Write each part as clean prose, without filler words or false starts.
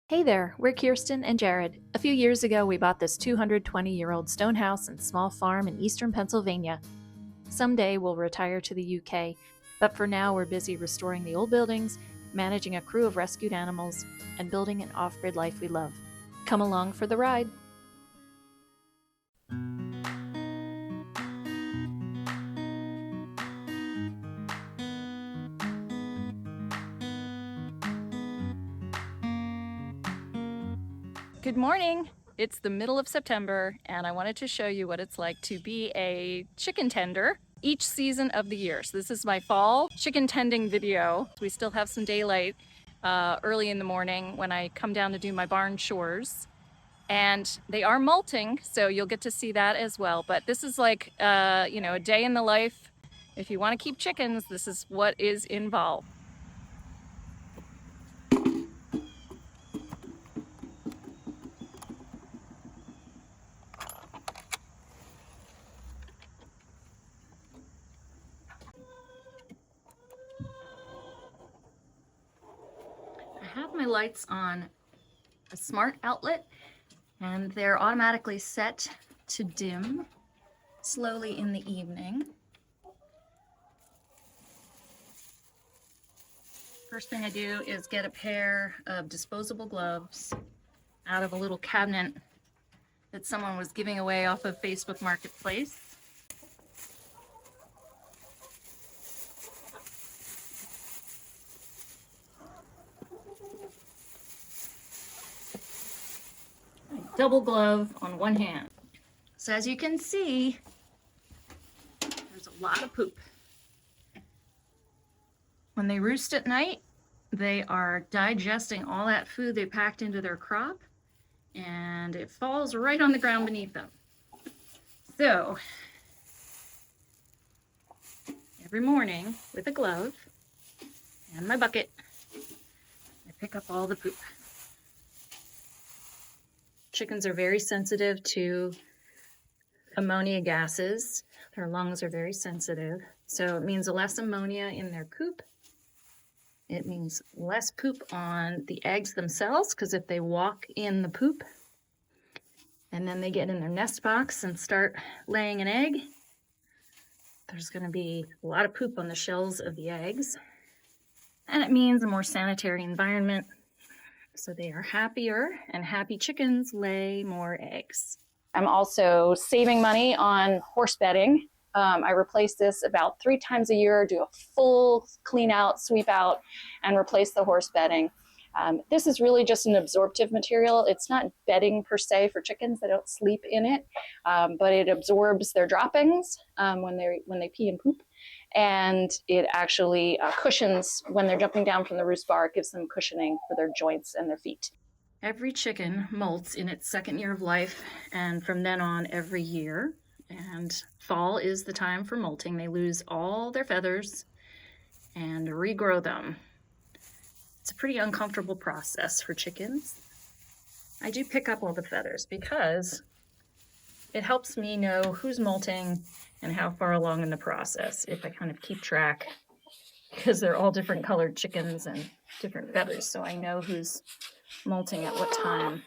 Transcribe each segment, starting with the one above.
Hey there, we're Kirsten and Jared. A few years ago, we bought this 220-year-old stone house and small farm in eastern Pennsylvania. Someday we'll retire to the UK, but for now we're busy restoring the old buildings, managing a crew of rescued animals, and building an off-grid life we love. Come along for the ride. Good morning! It's the middle of September and I wanted to show you what it's like to be a chicken tender each season of the year. So this is my fall chicken tending video. We still have some daylight early in the morning when I come down to do my barn chores. And they are molting, so you'll get to see that as well. But this is like, a day in the life. If you want to keep chickens, this is what is involved. I have my lights on a smart outlet and they're automatically set to dim slowly in the evening. First thing I do is get a pair of disposable gloves out of a little cabinet that someone was giving away off of Facebook Marketplace. Double glove on one hand. So as you can see, there's a lot of poop. When they roost at night, they are digesting all that food they packed into their crop, and it falls right on the ground beneath them. So every morning with a glove and my bucket, I pick up all the poop. Chickens are very sensitive to ammonia gases. Their lungs are very sensitive. So it means less ammonia in their coop. It means less poop on the eggs themselves, because if they walk in the poop and then they get in their nest box and start laying an egg, there's going to be a lot of poop on the shells of the eggs. And it means a more sanitary environment. So they are happier, and happy chickens lay more eggs. I'm also saving money on horse bedding. I replace this about 3 times a year, do a full clean out, sweep out, and replace the horse bedding. This is really just an absorptive material. It's not bedding per se for chickens. They don't sleep in it, but it absorbs their droppings when they pee and poop. And it actually cushions when they're jumping down from the roost bar. It gives them cushioning for their joints and their feet. Every chicken molts in its 2nd year of life, and from then on every year. And fall is the time for molting. They lose all their feathers and regrow them. It's a pretty uncomfortable process for chickens. I do pick up all the feathers because it helps me know who's molting and how far along in the process, if I kind of keep track, because they're all different colored chickens and different feathers, so I know who's molting at what time.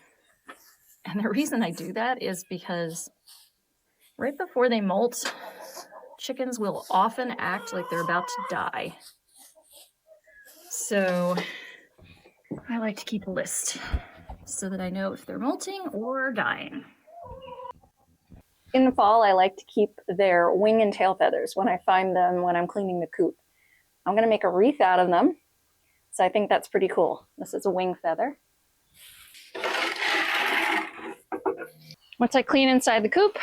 And the reason I do that is because right before they molt, chickens will often act like they're about to die. So I like to keep a list so that I know if they're molting or dying. In the fall, I like to keep their wing and tail feathers when I find them when I'm cleaning the coop. I'm going to make a wreath out of them, so I think that's pretty cool. This is a wing feather. Once I clean inside the coop,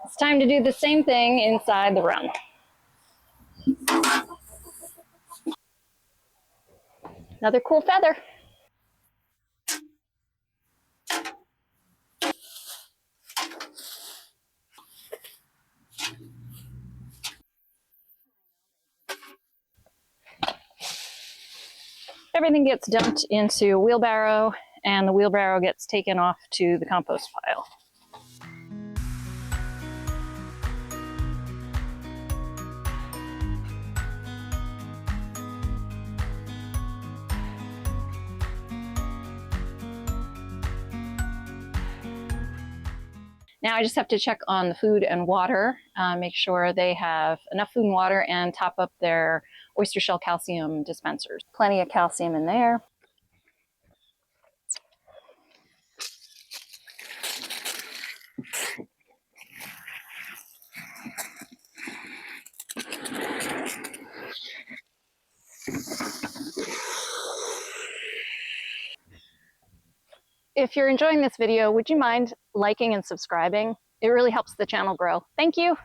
it's time to do the same thing inside the run. Another cool feather. Everything gets dumped into a wheelbarrow, and the wheelbarrow gets taken off to the compost pile. Now I just have to check on the food and water, make sure they have enough food and water, and top up their oyster shell calcium dispensers. Plenty of calcium in there. If you're enjoying this video, would you mind liking and subscribing? It really helps the channel grow. Thank you.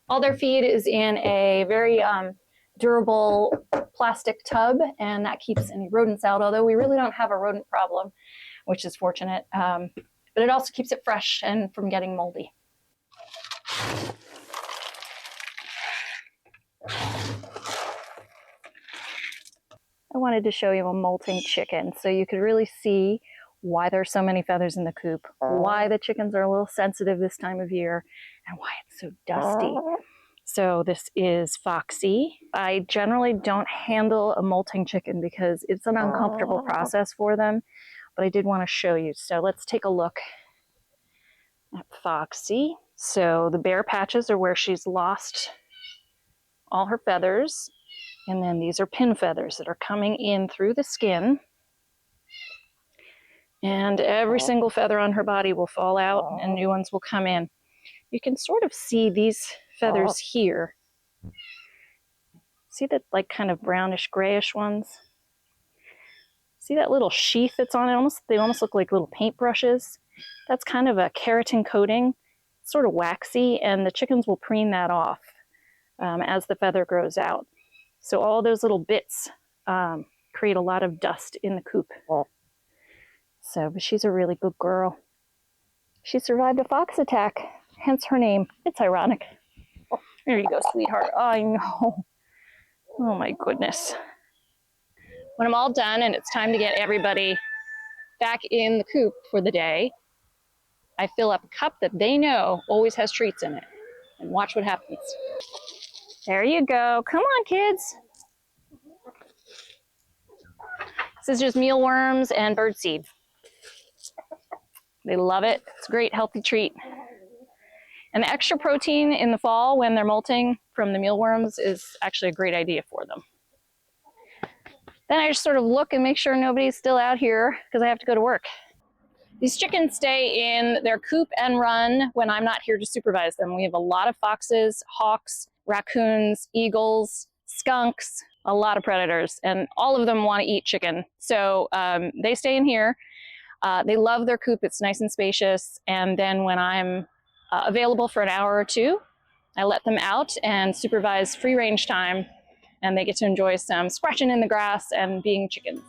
All their feed is in a very durable plastic tub, and that keeps any rodents out, although we really don't have a rodent problem, which is fortunate. But it also keeps it fresh and from getting moldy. I wanted to show you a molting chicken so you could really see why there's so many feathers in the coop, why the chickens are a little sensitive this time of year, and why it's so dusty. So this is Foxy. I generally don't handle a molting chicken because it's an uncomfortable process for them, but I did want to show you. So let's take a look at Foxy. So the bare patches are where she's lost all her feathers. And then these are pin feathers that are coming in through the skin. And every single feather on her body will fall out and new ones will come in. You can sort of see these feathers here. See that like kind of brownish grayish ones? See that little sheath that's on it? They almost look like little paintbrushes. That's kind of a keratin coating, sort of waxy, and the chickens will preen that off as the feather grows out. So all those little bits create a lot of dust in the coop. So, but she's a really good girl. She survived a fox attack, hence her name. It's ironic. Oh, there you go, sweetheart. Oh, I know. Oh my goodness. When I'm all done and it's time to get everybody back in the coop for the day, I fill up a cup that they know always has treats in it. And watch what happens. There you go. Come on, kids. This is just mealworms and birdseed. They love it. It's a great healthy treat. And the extra protein in the fall when they're molting from the mealworms is actually a great idea for them. Then I just sort of look and make sure nobody's still out here because I have to go to work. These chickens stay in their coop and run when I'm not here to supervise them. We have a lot of foxes, hawks, raccoons, eagles, skunks, a lot of predators, and all of them want to eat chicken. So they stay in here. They love their coop. It's nice and spacious. And then when I'm available for an hour or two, I let them out and supervise free range time, and they get to enjoy some scratching in the grass and being chickens.